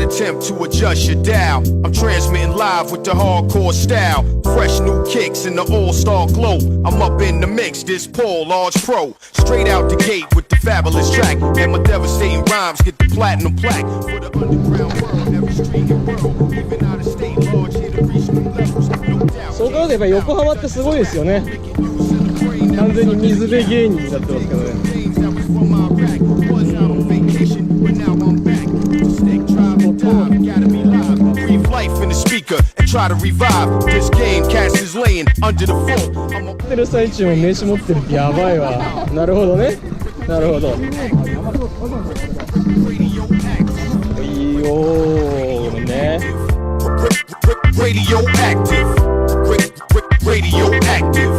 attempt to adjust your dial. I'm transmitting live with the hardcore style. Fresh new kicks in the all-star glow. I'm up in the mix, this Paul, large pro. Straight out the gate with the fabulous track. And my devastating rhymes get the platinum plaque. For the underground world, every street and world. Even out of state, large here to reach new levels. No doubt. そう考えるとやっぱり横浜ってすごいですよね。完全に水辺芸人になってますけどね。Life in the speaker and try to revive this game. Cast is laying under the phone. 持ってる最中も名刺持ってるってやばいわ。なるほどね。なるほど。いいよーね。Radioactive. Radioactive.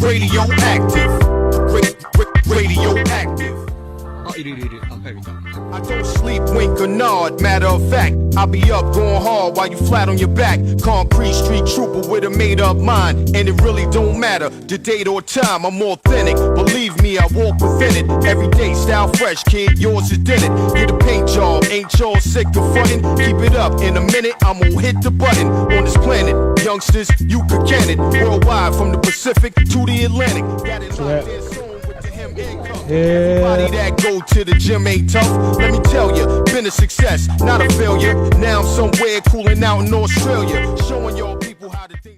Radioactive. Radioactive. I don't sleep, wink or nod. Matter of fact, I'll be up going hard while you flat on your back. Concrete street trooper with a made up mind. And it really don't matter the date or time. I'm authentic, believe me, I walk within it. Every day, style fresh, kid, yours is in it. Get a paint job, ain't y'all sick of frontin'? Keep it up, in a minute, I'm gonna hit the button. On this planet, youngsters, you could can it. Worldwide, from the Pacific to the Atlantic. Got it locked in soon with the hem and cuff. Everybody that go to the gym ain't tough. Let me tell you, been a success, not a failure. Now I'm somewhere cooling out in Australia, showing y'all people how to think.